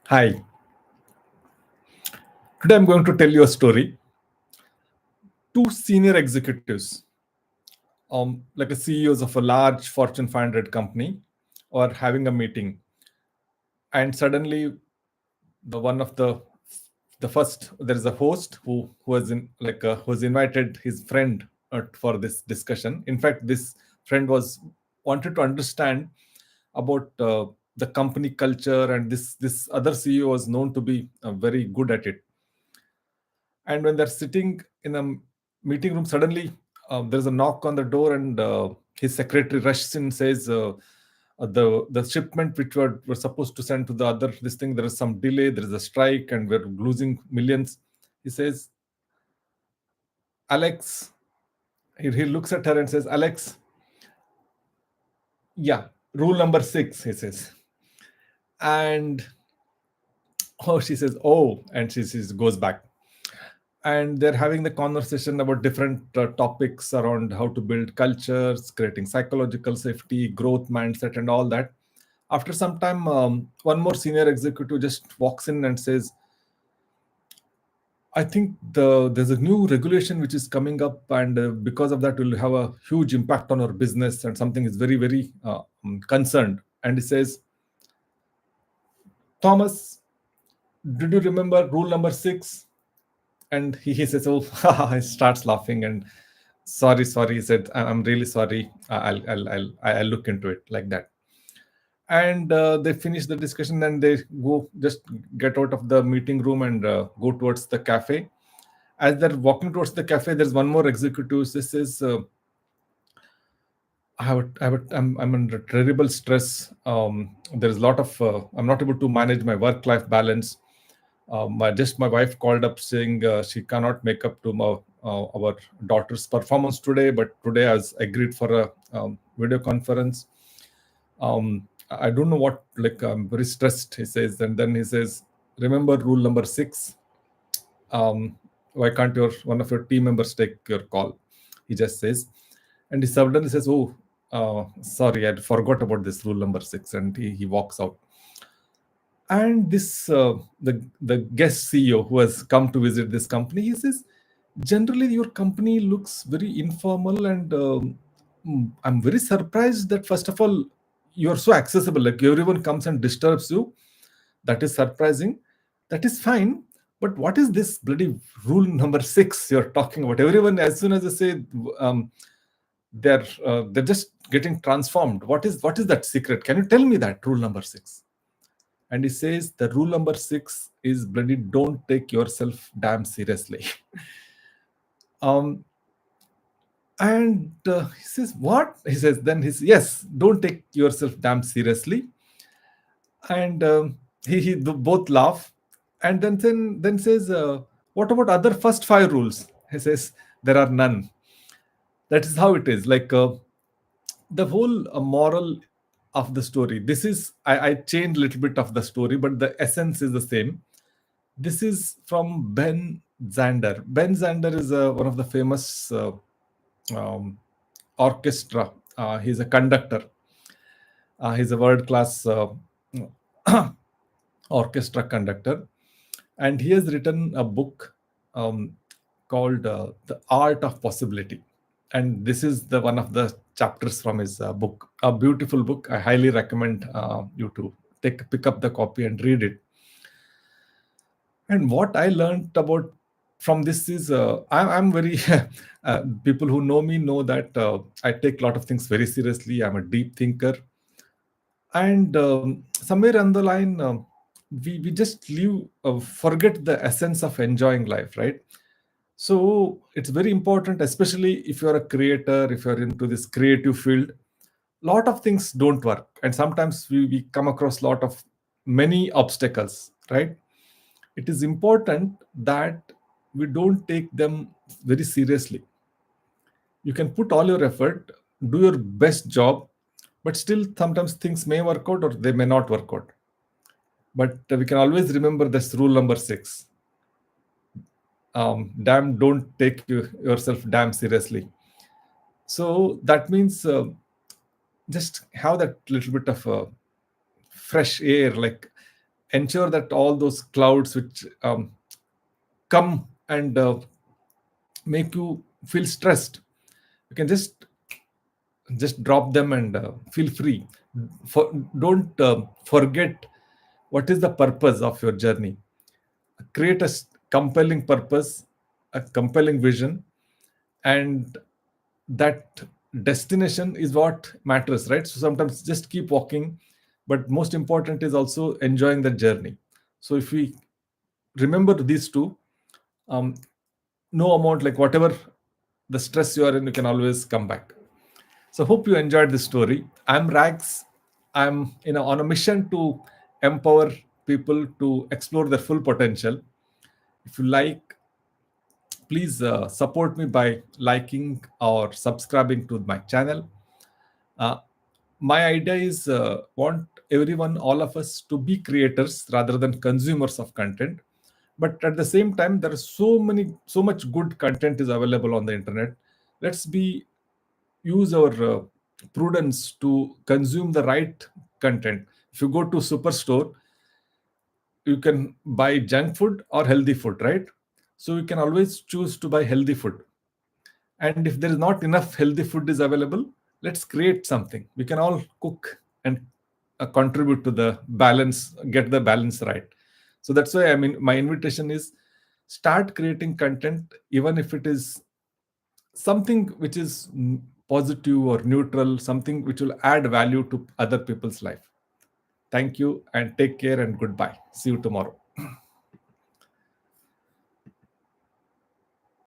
Hi, today I'm going to tell you a story. Two senior executives, like a CEOs of a large Fortune 500 company, are having a meeting, and suddenly one of the first there is a host who was in who has invited his friend for this discussion. In fact, this friend was wanted to understand about the company culture, and this other CEO was known to be very good at it. And when they're sitting in a meeting room, suddenly there's a knock on the door, and his secretary rushes in and says, the shipment which were supposed to send to the other this thing, there is some delay, there is a strike, and we're losing millions. He says, Alex, he looks at her and says, Alex, yeah, rule number 6, he says. And oh, she says, oh, and she goes back, and they're having the conversation about different topics around how to build cultures, creating psychological safety, growth mindset, and all that. After some time, one more senior executive just walks in and says, I think there's a new regulation which is coming up, and because of that will have a huge impact on our business, and something is very very concerned. And he says, Thomas, did you remember rule number 6? And he says, oh, he starts laughing, and sorry, he said, I'm really sorry, I'll look into it, like that. And they finish the discussion, and they go just get out of the meeting room and go towards the cafe. As they're walking towards the cafe, there's one more executive. This is I'm under terrible stress. There's a lot of I'm not able to manage my work-life balance. My wife called up saying she cannot make up to our daughter's performance today, but today I was agreed for a video conference. I don't know what, like, I'm very stressed, he says. And then he says, remember rule number 6? Why can't one of your team members take your call? He just says, and he suddenly says, oh, sorry, I forgot about this rule number 6, and he walks out. And this the guest CEO who has come to visit this company, he says, generally your company looks very informal, and I'm very surprised that, first of all, you're so accessible, like everyone comes and disturbs you. That is surprising. That is fine. But what is this bloody rule number 6 you're talking about? Everyone, as soon as they say, they're just getting transformed. What is that secret? Can you tell me that rule number 6? And he says the rule number 6 is bloody don't take yourself damn seriously. um and he says, what? He says, then he's, yes, don't take yourself damn seriously. And both laugh. And then says, what about other first 5 rules? He says, there are none. That is how it is, like, the whole moral of the story. This is, I changed a little bit of the story, but the essence is the same. This is from Ben Zander. Ben Zander is one of the famous um, orchestra. He's a conductor. He's a world class orchestra conductor, and he has written a book called "The Art of Possibility." And this is the one of the chapters from his book. A beautiful book. I highly recommend you to pick up the copy and read it. And what I learned about from this is, I'm very people who know me know that I take a lot of things very seriously. I'm a deep thinker, and somewhere on the line, we just forget the essence of enjoying life, right? So it's very important, especially if you're a creator, if you're into this creative field. Lot of things don't work, and sometimes we come across lot of many obstacles, right? It is important that we don't take them very seriously. You can put all your effort, do your best job, but still sometimes things may work out or they may not work out. But we can always remember this rule number 6. Damn, don't take yourself damn seriously. So that means, just have that little bit of fresh air, like ensure that all those clouds which come and make you feel stressed, you can just drop them and feel free. Don't forget what is the purpose of your journey. Create a compelling purpose, a compelling vision, and that destination is what matters, right? So sometimes just keep walking, but most important is also enjoying the journey. So if we remember these two, um, no amount, like whatever the stress you are in, you can always come back. So hope you enjoyed this story. I'm Rags. I'm on a mission to empower people to explore their full potential. If you like, please support me by liking or subscribing to my channel. Uh, my idea is want everyone, all of us, to be creators rather than consumers of content. But at the same time, there are so much good content is available on the internet. Let's be use our prudence to consume the right content. If you go to superstore, you can buy junk food or healthy food, right? So you can always choose to buy healthy food. And if there is not enough healthy food is available, let's create something. We can all cook and contribute to the balance, get the balance right. So that's why, I mean, my invitation is, start creating content, even if it is something which is positive or neutral, something which will add value to other people's life. Thank you and take care and goodbye. See you tomorrow.